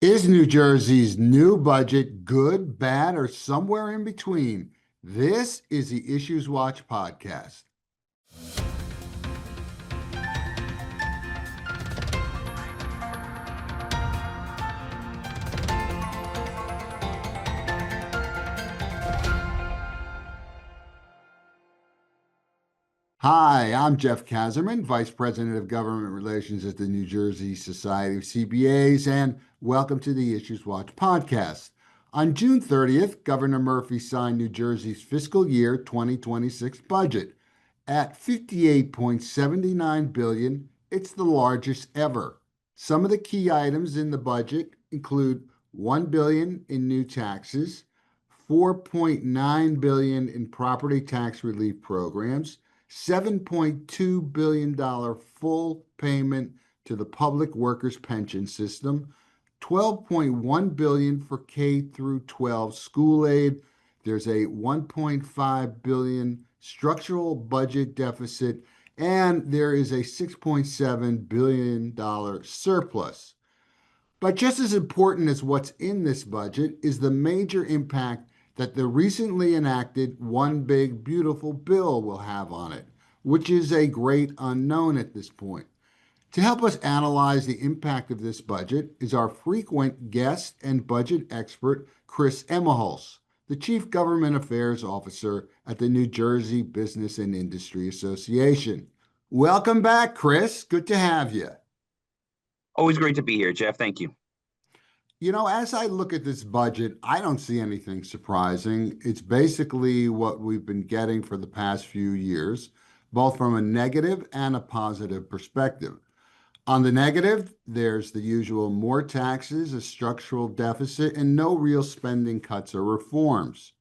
Is New Jersey's new budget good, bad, or somewhere in between? This is the Issues Watch podcast. Hi, I'm Jeff Kazerman, Vice President of Government Relations at the New Jersey Society of CPAs, and welcome to the Issues Watch podcast. On June 30th, Governor Murphy signed New Jersey's fiscal year 2026 budget. At $58.79 billion, it's the largest ever. Some of the key items in the budget include $1 billion in new taxes, $4.9 billion in property tax relief programs, $7.2 billion full payment to the public workers pension system, $12.1 billion for K through 12 school aid. There's a $1.5 billion structural budget deficit, and there is a $6.7 billion surplus. But just as important as what's in this budget is the major impact that the recently enacted One Big Beautiful Bill will have on it, which is a great unknown at this point. To help us analyze the impact of this budget is our frequent guest and budget expert, Chris Emmerholz, the Chief Government Affairs Officer at the New Jersey Business and Industry Association. Welcome back, Chris. Good to have you. Always great to be here, Jeff. Thank you. You know, as I look at this budget, I don't see anything surprising. It's basically what we've been getting for the past few years, both from a negative and a positive perspective. On the negative, there's the usual more taxes, a structural deficit, and no real spending cuts or reforms.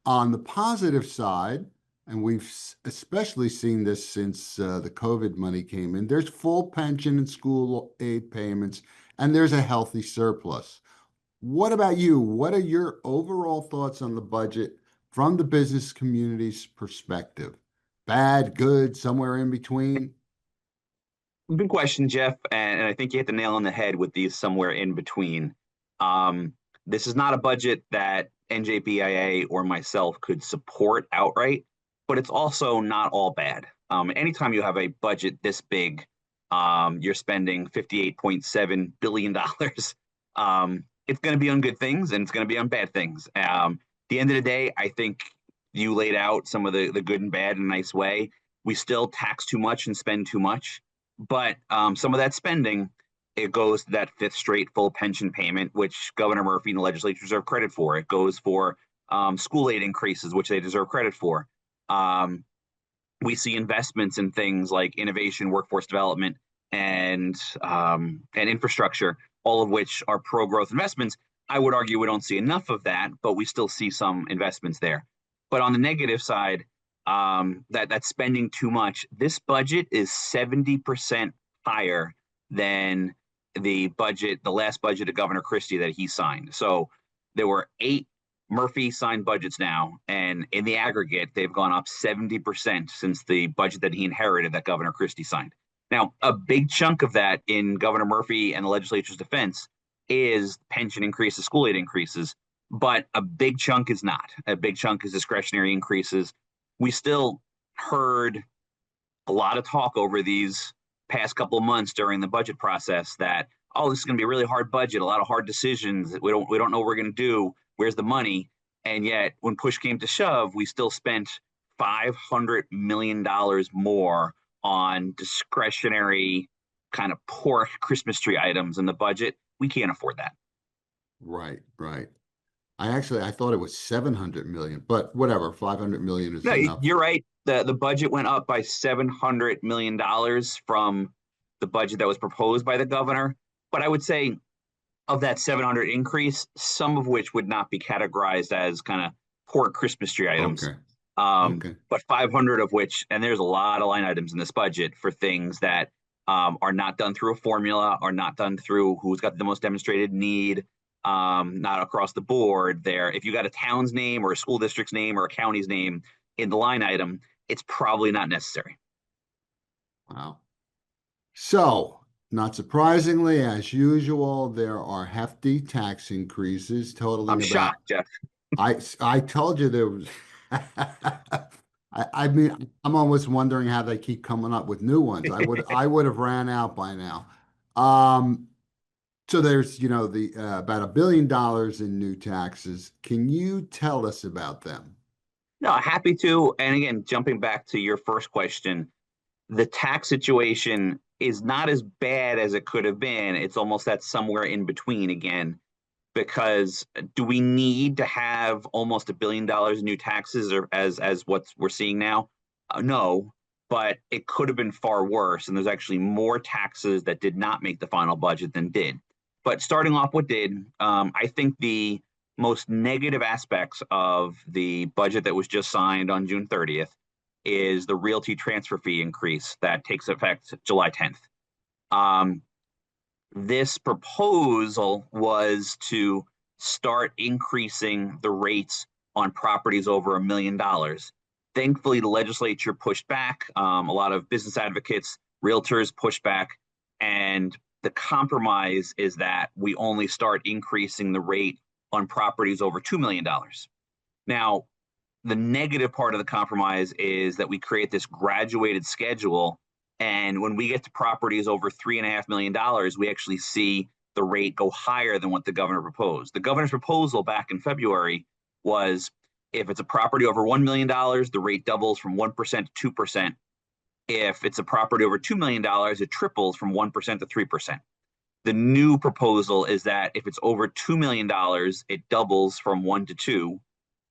On the positive side, and we've especially seen this since the COVID money came in, there's full pension and school aid payments, and there's a healthy surplus. What about you? What are your overall thoughts on the budget from the business community's perspective? Bad, good, somewhere in between? Good question, Jeff. And I think you hit the nail on the head with these somewhere in between. This is not a budget that NJCPA or myself could support outright, but it's also not all bad. Anytime you have a budget this big, you're spending $58.7 billion. It's going to be on good things and it's going to be on bad things. At the end of the day, I think you laid out some of the good and bad in a nice way. We still tax too much and spend too much, but some of that spending, it goes to that fifth straight full pension payment, which Governor Murphy and the legislature deserve credit for. It goes for school aid increases, which they deserve credit for. We see investments in things like innovation, workforce development, and infrastructure, all of which are pro-growth investments. I would argue we don't see enough of that, but we still see some investments there. But on the negative side, that's spending too much. This budget is 70% higher than the last budget of Governor Christie that he signed. So there were 8 Murphy signed budgets now, and in the aggregate, they've gone up 70% since the budget that he inherited that Governor Christie signed. Now, a big chunk of that in Governor Murphy and the legislature's defense is pension increases, school aid increases, but a big chunk is not. A big chunk is discretionary increases. We still heard a lot of talk over these past couple of months during the budget process that, oh, this is going to be a really hard budget, a lot of hard decisions. We don't know what we're going to do. Where's the money? And yet, when push came to shove, we still spent $500 million more on discretionary kind of poor Christmas tree items in the budget. We can't afford that. Right. I thought it was 700 million, but whatever, 500 million is enough. You're right. The budget went up by $700 million from the budget that was proposed by the governor. But I would say of that 700 increase, some of which would not be categorized as kind of poor Christmas tree items. Okay. But 500 of which, and there's a lot of line items in this budget for things that are not done through a formula, are not done through who's got the most demonstrated need, not across the board there. If you got a town's name or a school district's name or a county's name in the line item, it's probably not necessary. Wow. So Not surprisingly, as usual, there are hefty tax increases I'm totaling about, shocked, Jeff. I told you there was, I mean, I'm almost wondering how they keep coming up with new ones. I would have ran out by now. Um, so there's, the about $1 billion in new taxes. Can you tell us about them? No, happy to. And again, jumping back to your first question, the tax situation is not as bad as it could have been. It's almost that somewhere in between again, because do we need to have almost $1 billion in new taxes or as what we're seeing now? No, but it could have been far worse. And there's actually more taxes that did not make the final budget than did. But starting off what did, I think the most negative aspects of the budget that was just signed on June 30th is the realty transfer fee increase that takes effect July 10th. Um, this proposal was to start increasing the rates on properties over $1 million. Thankfully, the legislature pushed back. A lot of business advocates, realtors pushed back. And the compromise is that we only start increasing the rate on properties over $2 million. Now, the negative part of the compromise is that we create this graduated schedule. And when we get to properties over $3.5 million, we actually see the rate go higher than what the governor proposed. The governor's proposal back in February was if it's a property over $1 million, the rate doubles from 1% to 2%. If it's a property over $2 million, it triples from 1% to 3%. The new proposal is that if it's over $2 million, it doubles from 1 to 2.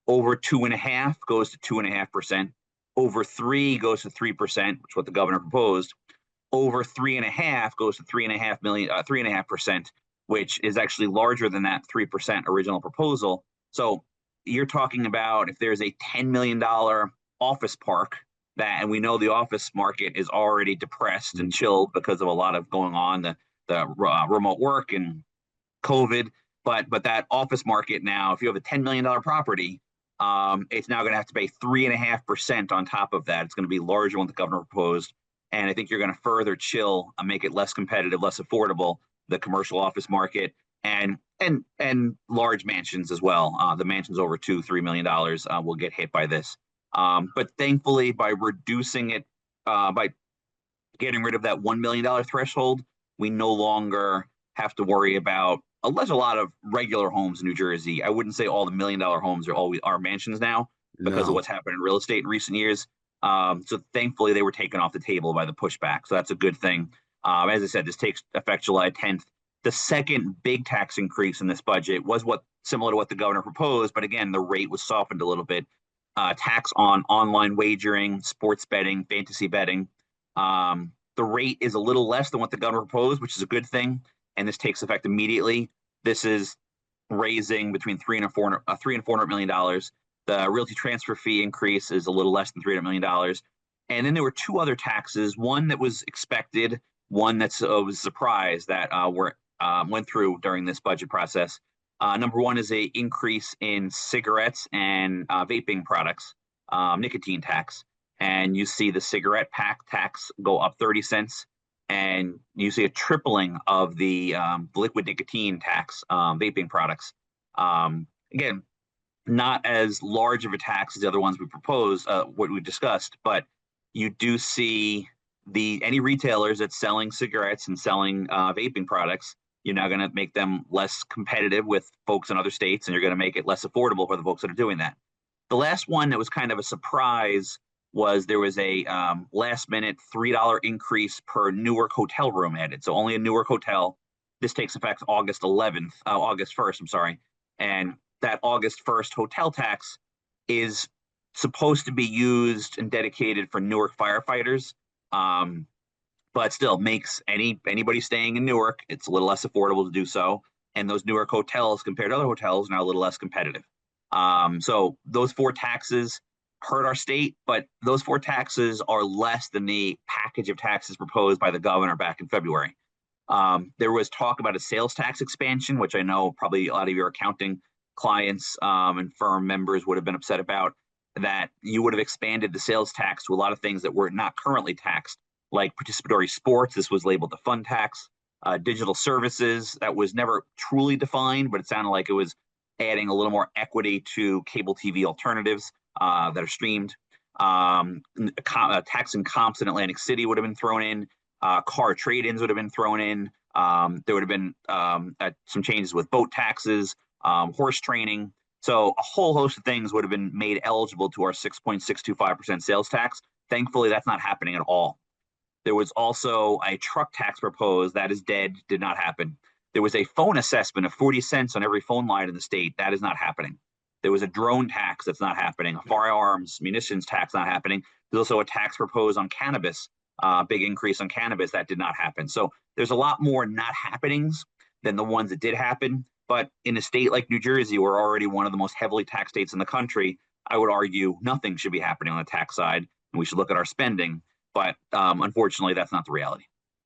Over 2.5 goes to 2.5%. Over 3 goes to 3%, which is what the governor proposed. Over 3.5 goes to 3.5%, which is actually larger than that 3% original proposal. So you're talking about if there's a $10 million office park that, and we know the office market is already depressed and chilled because of a lot of going on, the remote work and COVID. But that office market now, if you have a $10 million property, it's now going to have to pay 3.5% on top of that. It's going to be larger than what the governor proposed. And I think you're going to further chill and make it less competitive, less affordable, the commercial office market and large mansions as well. The mansions over $2-3 million will get hit by this. But thankfully, by reducing it, by getting rid of that $1 million threshold, we no longer have to worry about. There's a lot of regular homes in New Jersey. I wouldn't say all the $1 million homes are mansions now because of No. what's happened in real estate in recent years. So thankfully, they were taken off the table by the pushback. So that's a good thing. As I said, this takes effect July 10th. The second big tax increase in this budget was similar to what the governor proposed, but again, the rate was softened a little bit. Tax on online wagering, sports betting, fantasy betting. The rate is a little less than what the governor proposed, which is a good thing. And this takes effect immediately. This is raising between $300 million. The realty transfer fee increase is a little less than $300 million. And then there were two other taxes, one that was expected, one that was a surprise that went through during this budget process. Number one is an increase in cigarettes and vaping products, nicotine tax. And you see the cigarette pack tax go up 30 cents. And you see a tripling of the liquid nicotine tax, vaping products. Again, not as large of a tax as the other ones we proposed, what we discussed, but you do see any retailers that's selling cigarettes and selling vaping products, you're now going to make them less competitive with folks in other states, and you're going to make it less affordable for the folks that are doing that. The last one that was kind of a surprise was there was a last minute $3 increase per Newark hotel room added. So only a Newark hotel. This takes effect August 1st, I'm sorry. And that August 1st hotel tax is supposed to be used and dedicated for Newark firefighters. But still makes anybody staying in Newark, it's a little less affordable to do so. And those Newark hotels compared to other hotels are now a little less competitive. So those four taxes hurt our state, but those four taxes are less than the package of taxes proposed by the governor back in February. There was talk about a sales tax expansion, which I know probably a lot of your accounting clients and firm members would have been upset about, that you would have expanded the sales tax to a lot of things that were not currently taxed. like participatory sports. This was labeled the fun tax. Digital services, that was never truly defined, but it sounded like it was adding a little more equity to cable TV alternatives that are streamed. Tax and comps in Atlantic City would have been thrown in. Car trade-ins would have been thrown in. There would have been some changes with boat taxes, horse training. So a whole host of things would have been made eligible to our 6.625% sales tax. Thankfully, that's not happening at all. There was also a truck tax proposed. That is dead, did not happen. There was a phone assessment of 40 cents on every phone line in the state. That is not happening. There was a drone tax that's not happening. A firearms, munitions tax not happening. There's also a tax proposed on cannabis, big increase on cannabis. That did not happen. So there's a lot more not happenings than the ones that did happen. But in a state like New Jersey, we're already one of the most heavily taxed states in the country. I would argue nothing should be happening on the tax side, and we should look at our spending. But unfortunately, that's not the reality.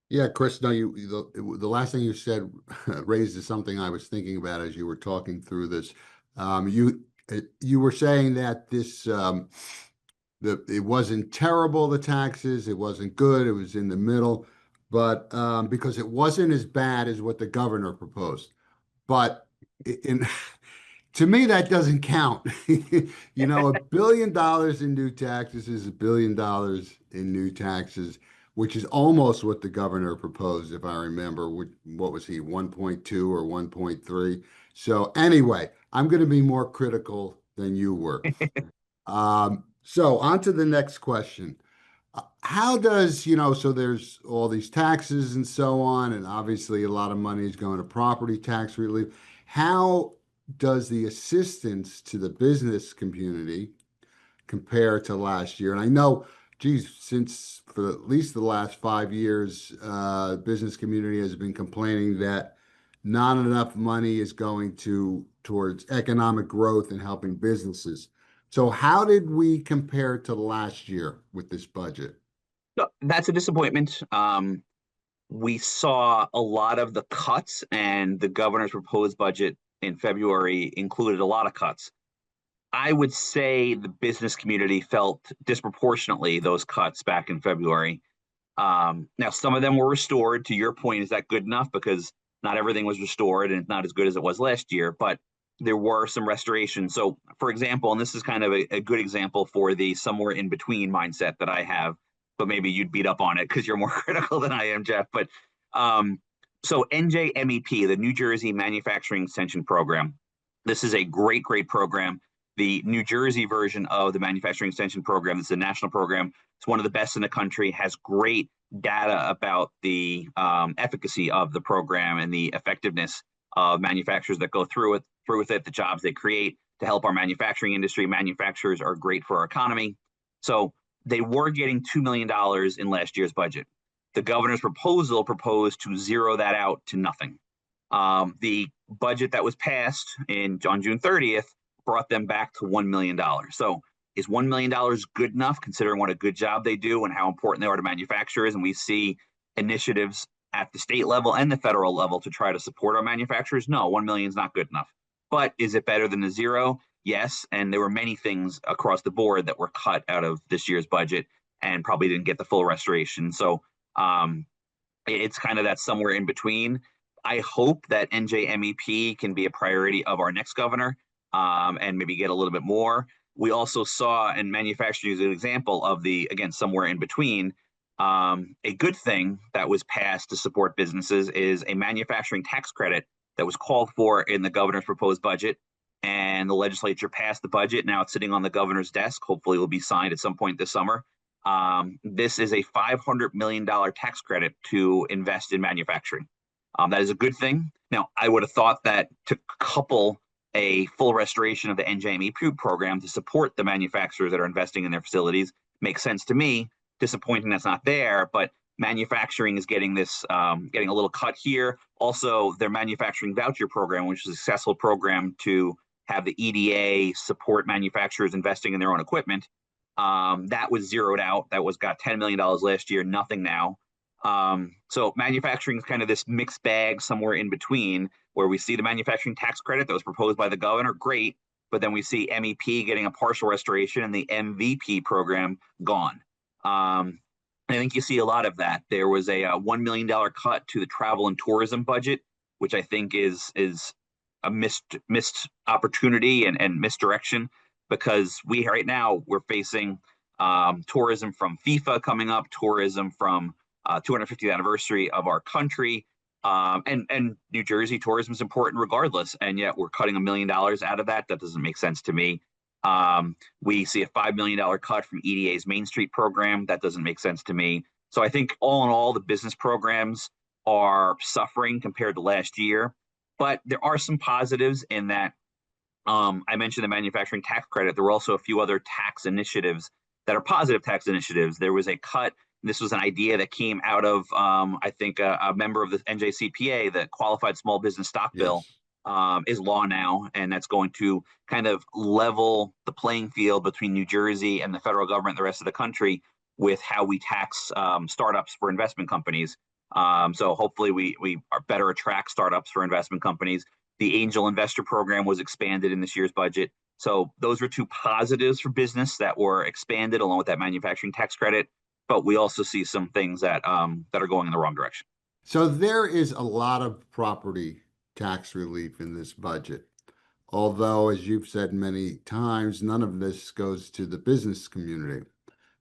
Yeah, Chris, no, the last thing you said raises something I was thinking about as you were talking through this. You were saying that it wasn't terrible, the taxes, it wasn't good, it was in the middle, but because it wasn't as bad as what the governor proposed. But in to me, that doesn't count. $1 billion in new taxes is $1 billion in new taxes, which is almost what the governor proposed, if I remember. What was he, 1.2 or 1.3? So anyway, I'm going to be more critical than you were. So on to the next question. How does, so there's all these taxes and so on, and obviously a lot of money is going to property tax relief. How does the assistance to the business community compare to last year? And I know, geez, since for at least the last 5 years, business community has been complaining that not enough money is going towards economic growth and helping businesses. So how did we compare to last year with this budget? No, that's a disappointment. We saw a lot of the cuts, and the governor's proposed budget in February included a lot of cuts. I would say the business community felt disproportionately those cuts back in February. Now, some of them were restored. To your point, is that good enough? Because not everything was restored, and it's not as good as it was last year, but there were some restorations. So, for example, and this is kind of a good example for the somewhere in between mindset that I have, but maybe you'd beat up on it because you're more critical than I am, Jeff. But so NJMEP, the New Jersey Manufacturing Extension Program, this is a great, great program. The New Jersey version of the Manufacturing Extension Program, it's a national program. It's one of the best in the country, has great data about the efficacy of the program and the effectiveness of manufacturers that go through with it, the jobs they create to help our manufacturing industry. Manufacturers are great for our economy. So they were getting $2 million in last year's budget. The governor's proposal proposed to zero that out to nothing. The budget that was passed on June 30th brought them back to $1 million. So is $1 million good enough, considering what a good job they do and how important they are to manufacturers? And we see initiatives at the state level and the federal level to try to support our manufacturers. No, 1 million is not good enough. But is it better than the zero? Yes. And there were many things across the board that were cut out of this year's budget and probably didn't get the full restoration. So it's kind of that somewhere in between. I hope that NJMEP can be a priority of our next governor and maybe get a little bit more. We also saw, and manufacturing is an example of the, again, somewhere in between. A good thing that was passed to support businesses is a manufacturing tax credit that was called for in the governor's proposed budget, and the legislature passed the budget. Now it's sitting on the governor's desk. Hopefully it will be signed at some point this summer. This is a $500 million tax credit to invest in manufacturing. That is a good thing. Now, I would have thought that to couple a full restoration of the NJMEP program to support the manufacturers that are investing in their facilities makes sense to me. Disappointing that's not there, but manufacturing is getting this, getting a little cut here. Also, their manufacturing voucher program, which is a successful program to have the EDA support manufacturers investing in their own equipment, that was zeroed out. That got $10 million last year, nothing now. So manufacturing is kind of this mixed bag somewhere in between, where we see the manufacturing tax credit that was proposed by the governor, great, but then we see MEP getting a partial restoration and the MVP program gone. And I think you see a lot of that. There was a $1 million cut to the travel and tourism budget, which I think is a missed opportunity and misdirection, because right now we're facing tourism from FIFA coming up, tourism from 250th anniversary of our country, and New Jersey tourism is important regardless, and yet we're cutting $1 million out of that. That doesn't make sense to me. We see a $5 million cut from EDA's Main Street program. That doesn't make sense to me. So I think all in all, the business programs are suffering compared to last year, but there are some positives in that. I mentioned the manufacturing tax credit. There were also a few other tax initiatives that are positive tax initiatives. There was a cut. This was an idea that came out of, I think, a member of the NJCPA, the Qualified Small Business Stock Bill, is law now, and that's going to kind of level the playing field between New Jersey and the federal government and the rest of the country with how we tax startups for investment companies. So hopefully we are better attract startups for investment companies. The angel investor program was expanded in this year's budget. So those were two positives for business that were expanded along with that manufacturing tax credit. But we also see some things that are going in the wrong direction. So there is a lot of property tax relief in this budget. Although, as you've said many times, none of this goes to the business community.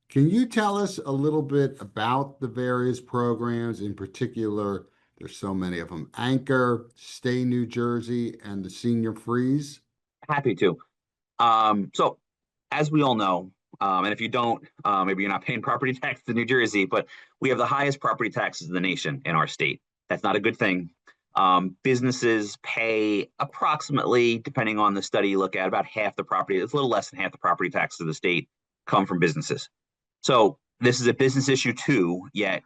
Can you tell us a little bit about the various programs? In particular, there's so many of them: Anchor, Stay New Jersey, and the Senior Freeze. Happy to. So as we all know, and if you don't, maybe you're not paying property tax in New Jersey, but we have the highest property taxes in the nation in our state. That's not a good thing. Businesses pay approximately, depending on the study you look at, about half the property. It's a little less than half the property taxes of the state come from businesses. So this is a business issue too, yet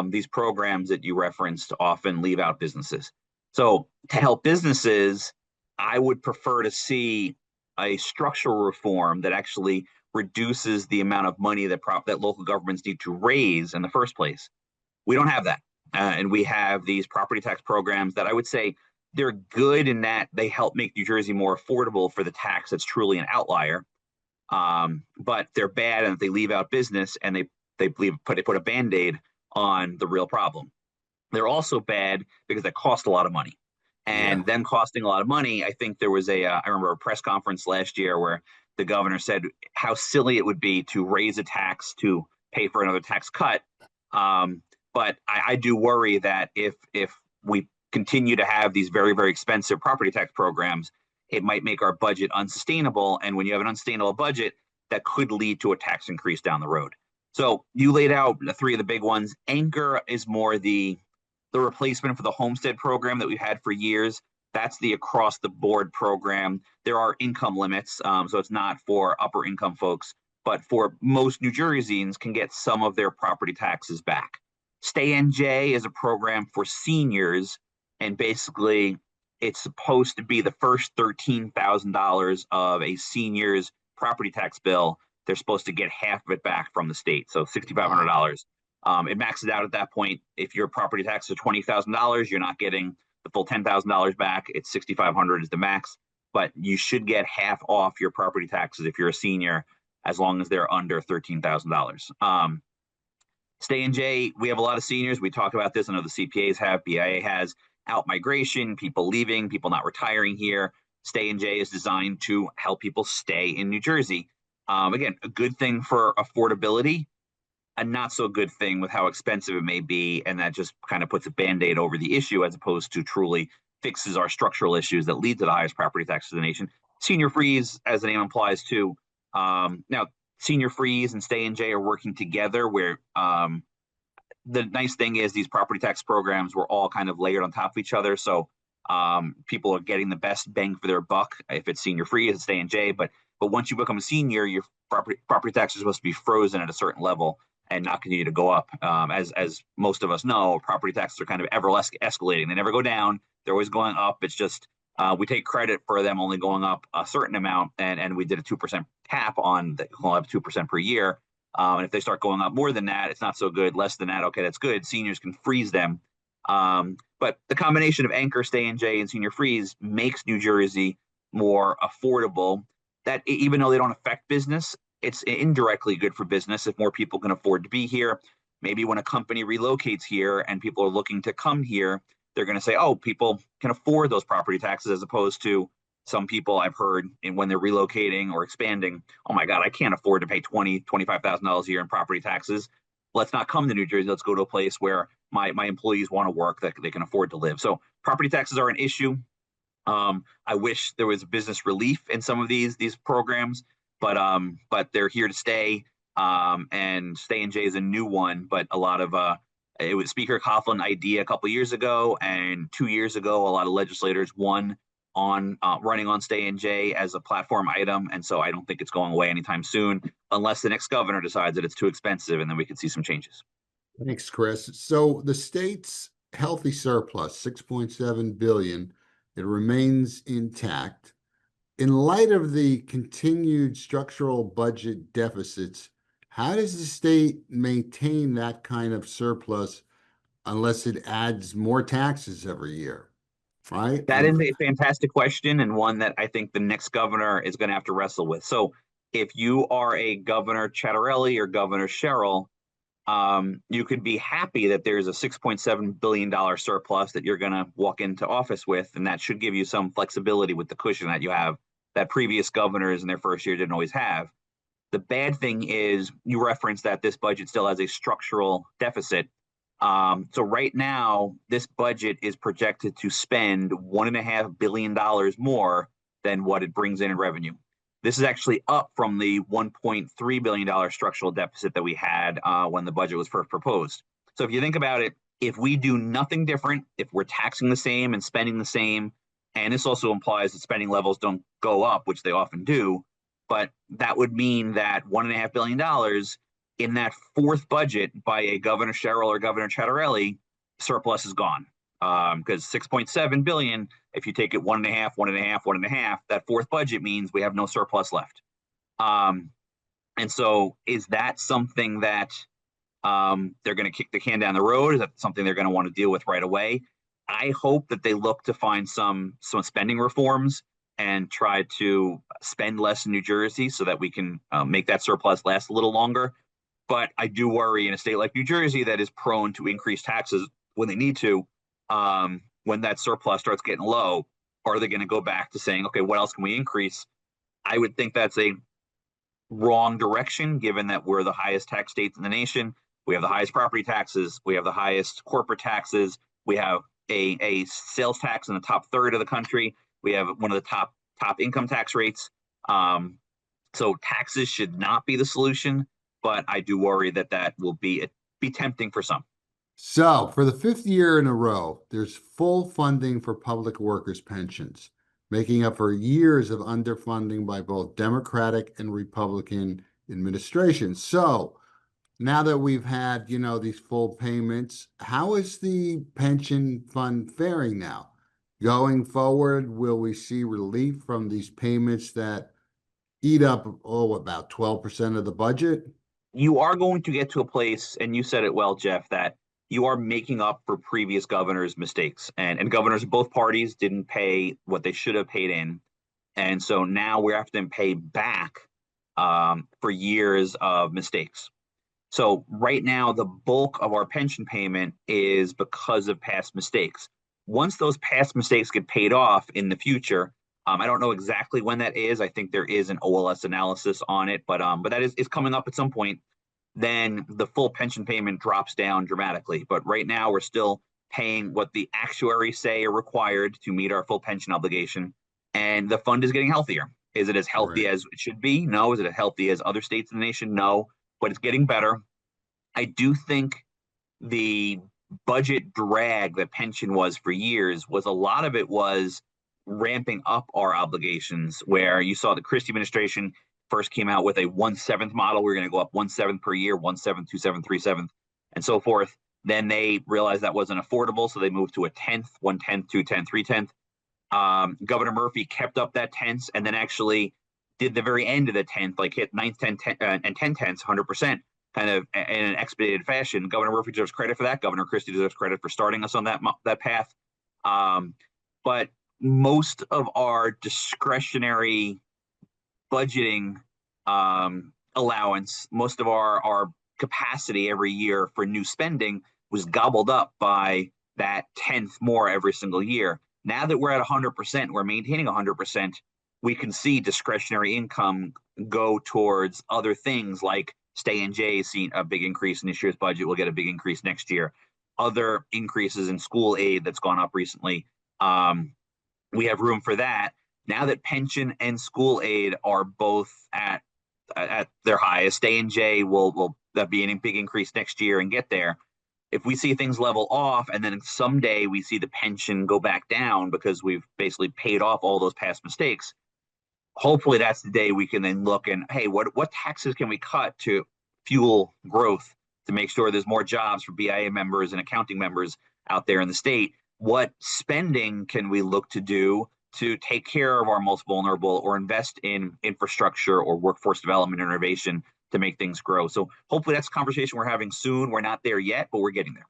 these programs that you referenced often leave out businesses. So to help businesses, I would prefer to see a structural reform that actually reduces the amount of money that local governments need to raise in the first place. We don't have that. And we have these property tax programs that I would say they're good in that they help make New Jersey more affordable for the tax that's truly an outlier. But they're bad and they leave out business and they put a Band-Aid on the real problem. They're also bad because they cost a lot of money. And them costing a lot of money, I think there was I remember a press conference last year where the governor said how silly it would be to raise a tax to pay for another tax cut. But I do worry that if we continue to have these very, very expensive property tax programs, it might make our budget unsustainable. And when you have an unsustainable budget, that could lead to a tax increase down the road. So you laid out the three of the big ones. Anchor is more the replacement for the homestead program that we've had for years. That's the across the board program. There are income limits, so it's not for upper income folks, but for most New Jerseyans can get some of their property taxes back. Stay NJ is a program for seniors, and basically it's supposed to be the first $13,000 of a senior's property tax bill. They're supposed to get half of it back from the state, so $6,500. It maxes out at that point. If your property tax is $20,000, you're not getting the full $10,000 back. It's $6,500 is the max, but you should get half off your property taxes if you're a senior, as long as they're under $13,000. Stay in J, we have a lot of seniors. We talk about this. I know the CPAs have, BIA has, out migration, people leaving, people not retiring here. Stay in J is designed to help people stay in New Jersey. Again, a good thing for affordability, a not so good thing with how expensive it may be, and that just kind of puts a Band-Aid over the issue as opposed to truly fixes our structural issues that lead to the highest property taxes in the nation. Senior Freeze, as the name implies too. Now, Senior Freeze and Stay in J are working together where the nice thing is these property tax programs were all kind of layered on top of each other. So people are getting the best bang for their buck if it's Senior Freeze and Stay in J. But once you become a senior, your property tax is supposed to be frozen at a certain level and not continue to go up. As most of us know, property taxes are kind of ever escalating. They never go down. They're always going up. It's just we take credit for them only going up a certain amount, and we did a 2% cap on that, we'll have 2% per year. And if they start going up more than that, it's not so good. Less than that, okay, that's good. Seniors can freeze them. But the combination of Anchor, Stay in J, and Senior Freeze makes New Jersey more affordable. That even though they don't affect business, it's indirectly good for business if more people can afford to be here. maybe when a company relocates here and people are looking to come here, they're going to say, oh, people can afford those property taxes, as opposed to some people I've heard when they're relocating or expanding, oh my God, I can't afford to pay $25,000 a year in property taxes. Let's not come to New Jersey. Let's go to a place where my employees want to work, that they can afford to live. So property taxes are an issue. I wish there was business relief in some of these programs, but they're here to stay. And Stay in J is a new one, but a lot of it was Speaker Coughlin idea a couple years ago, and 2 years ago, a lot of legislators won on running on Stay in J as a platform item, and so I don't think it's going away anytime soon, unless the next governor decides that it's too expensive, and then we could see some changes. Thanks, Chris. So the state's healthy surplus, 6.7 billion, it remains intact. In light of the continued structural budget deficits, how does the state maintain that kind of surplus unless it adds more taxes every year? Right? That is a fantastic question, and one that I think the next governor is going to have to wrestle with. So, if you are a Governor Chattarelli or Governor Sherrill, you could be happy that there's a $6.7 billion surplus that you're going to walk into office with, and that should give you some flexibility with the cushion that you have that previous governors in their first year didn't always have. The bad thing is, you referenced that this budget still has a structural deficit. So right now, this budget is projected to spend $1.5 billion more than what it brings in revenue. This is actually up from the $1.3 billion structural deficit that we had when the budget was first proposed. So if you think about it, if we do nothing different, if we're taxing the same and spending the same, and this also implies that spending levels don't go up, which they often do, but that would mean that $1.5 billion in that fourth budget by a Governor Sherrill or Governor Chattarelli, surplus is gone. Because 6.7 billion, if you take it one and a half, that fourth budget means we have no surplus left. And so is that something that they're going to kick the can down the road? Is that something they're going to want to deal with right away? I hope that they look to find some spending reforms and try to spend less in New Jersey so that we can make that surplus last a little longer. But I do worry in a state like New Jersey that is prone to increase taxes when they need to, when that surplus starts getting low, are they going to go back to saying, okay, what else can we increase? I would think that's a wrong direction, given that we're the highest tax states in the nation. We have the highest property taxes. We have the highest corporate taxes. We have a sales tax in the top third of the country. We have one of the top income tax rates. So taxes should not be the solution, but I do worry that will be tempting for some. So, for the fifth year in a row, there's full funding for public workers' pensions, making up for years of underfunding by both Democratic and Republican administrations. So, now that we've had, these full payments, how is the pension fund faring now? Going forward, will we see relief from these payments that eat up, about 12% of the budget? You are going to get to a place, and you said it well, Jeff, that you are making up for previous governors' mistakes. And governors of both parties didn't pay what they should have paid in. And so now we're having to pay back for years of mistakes. So right now, the bulk of our pension payment is because of past mistakes. Once those past mistakes get paid off in the future, I don't know exactly when that is. I think there is an OLS analysis on it, but that is coming up at some point. Then the full pension payment drops down dramatically. But right now, we're still paying what the actuaries say are required to meet our full pension obligation, and the fund is getting healthier. Is it as healthy Right. as it should be? No. Is it as healthy as other states in the nation? No. But it's getting better. I do think the budget drag that pension was for years was a lot of it was ramping up our obligations, where you saw the Christie administration first came out with a 1/7 model. We're going to go up 1/7 per year, 1/7, 2/7, 3/7, and so forth. Then they realized that wasn't affordable, so they moved to a 1/10, 1/10, 2/10, 3/10. Governor Murphy kept up that tenth, and then actually did the very end of the 10th, like hit 9th, 10th, and 10/10, 100%, kind of in an expedited fashion. Governor Murphy deserves credit for that. Governor Christie deserves credit for starting us on that path. But most of our discretionary budgeting allowance, most of our capacity every year for new spending was gobbled up by that tenth more every single year. Now that we're at 100%, we're maintaining 100%, we can see discretionary income go towards other things like Stay and J seen a big increase in this year's budget. We'll get a big increase next year. Other increases in school aid that's gone up recently. We have room for that. Now that pension and school aid are both at their highest, Stay and J will be a big increase next year and get there. If we see things level off and then someday we see the pension go back down because we've basically paid off all those past mistakes, hopefully that's the day we can then look and, hey, what taxes can we cut to fuel growth to make sure there's more jobs for BIA members and accounting members out there in the state? What spending can we look to do to take care of our most vulnerable or invest in infrastructure or workforce development and innovation to make things grow? So hopefully that's a conversation we're having soon. We're not there yet, but we're getting there.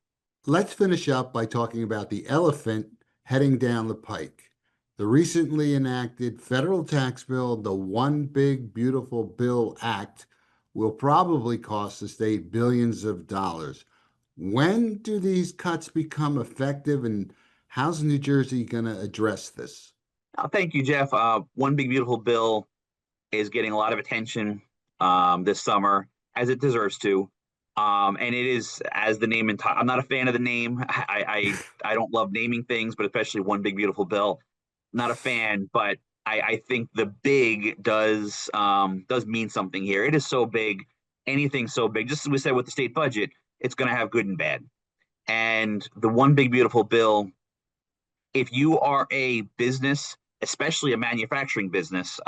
Let's finish up by talking about the elephant heading down the pike. The recently enacted federal tax bill, the One Big Beautiful Bill Act, will probably cost the state billions of dollars. When do these cuts become effective, and how's New Jersey going to address this? Thank you, Jeff. One Big Beautiful Bill is getting a lot of attention this summer, as it deserves to. And it is, as the name, I'm not a fan of the name. I don't love naming things, but especially One Big Beautiful Bill. Not a fan, but I think the big does mean something here. It is so big, anything so big. Just as we said with the state budget, it's going to have good and bad. And the One Big Beautiful Bill, if you are a business, especially a manufacturing business,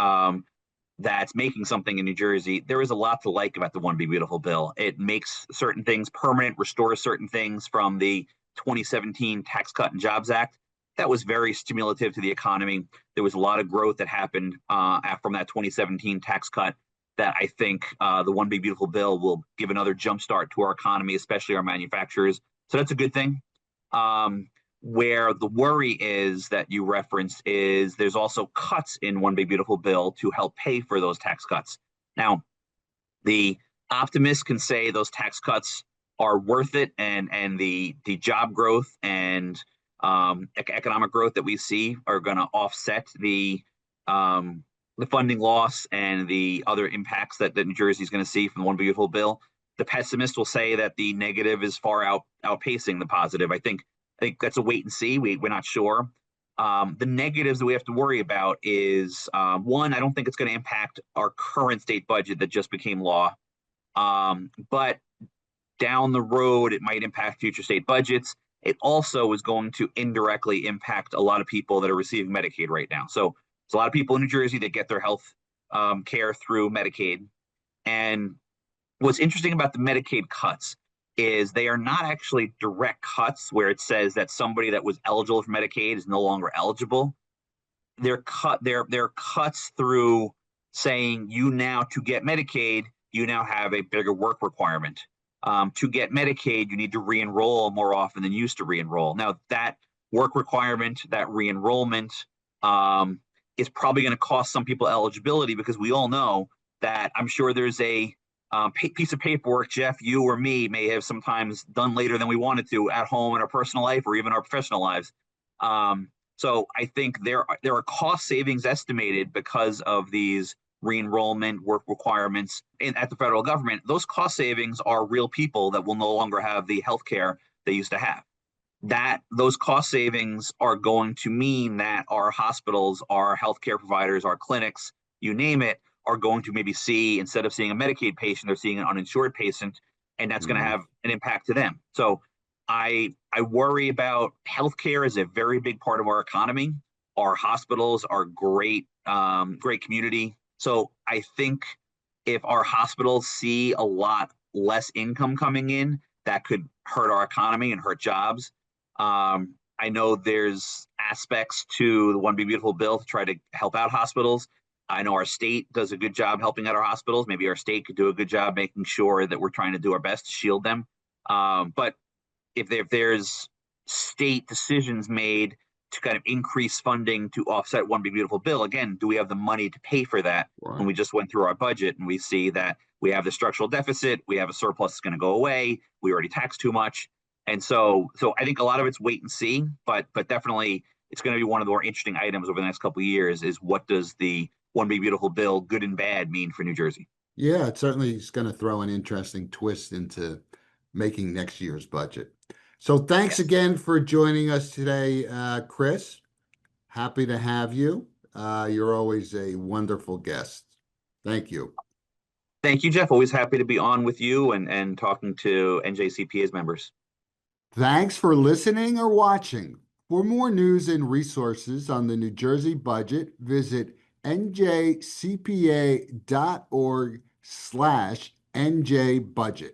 that's making something in New Jersey, there is a lot to like about the One Big Beautiful Bill. It makes certain things permanent, restores certain things from the 2017 Tax Cut and Jobs Act. That was very stimulative to the economy. There was a lot of growth that happened from that 2017 tax cut that I think the One Big Beautiful Bill will give another jumpstart to our economy, especially our manufacturers. So that's a good thing. Where the worry is that you referenced is there's also cuts in One Big Beautiful Bill to help pay for those tax cuts. Now, the optimists can say those tax cuts are worth it, and the job growth and economic growth that we see are going to offset the funding loss and the other impacts that New Jersey is going to see from the One Big Beautiful Bill. The pessimist will say that the negative is far outpacing the positive. I think that's a wait and see. We're not sure. The negatives that we have to worry about is one, I don't think it's going to impact our current state budget that just became law. But down the road, it might impact future state budgets. It also is going to indirectly impact a lot of people that are receiving Medicaid right now. So there's a lot of people in New Jersey that get their health care through Medicaid. And what's interesting about the Medicaid cuts is they are not actually direct cuts where it says that somebody that was eligible for Medicaid is no longer eligible. They're cuts through saying you now, to get Medicaid, you now have a bigger work requirement. To get Medicaid, you need to re-enroll more often than you used to re-enroll. Now, that work requirement, that re-enrollment, is probably going to cost some people eligibility, because we all know that I'm sure there's a piece of paperwork, Jeff, you or me may have sometimes done later than we wanted to at home in our personal life or even our professional lives. So I think there are cost savings estimated because of these re-enrollment work requirements at the federal government. Those cost savings are real people that will no longer have the health care they used to have. Those cost savings are going to mean that our hospitals, our healthcare providers, our clinics, you name it, are going to maybe see, instead of seeing a Medicaid patient, they're seeing an uninsured patient, and that's going to have an impact to them. So I worry about healthcare as a very big part of our economy. Our hospitals are great community. So I think if our hospitals see a lot less income coming in, that could hurt our economy and hurt jobs. I know there's aspects to the One Big Beautiful Bill to try to help out hospitals. I know our state does a good job helping out our hospitals. Maybe our state could do a good job making sure that we're trying to do our best to shield them. But if there's state decisions made to kind of increase funding to offset One Big Beautiful Bill, again, do we have the money to pay for that? Right. When we just went through our budget and we see that we have the structural deficit, we have a surplus that's going to go away, we already tax too much. And so I think a lot of it's wait and see, but definitely it's going to be one of the more interesting items over the next couple of years is what does the one big beautiful bill, good and bad, mean for New Jersey? Yeah, it certainly is going to throw an interesting twist into making next year's budget. So thanks Yes. again for joining us today, Chris. Happy to have you. You're always a wonderful guest. Thank you. Thank you, Jeff. Always happy to be on with you and talking to NJCPA's members. Thanks for listening or watching. For more news and resources on the New Jersey budget, visit njcpa.org/NJBudget.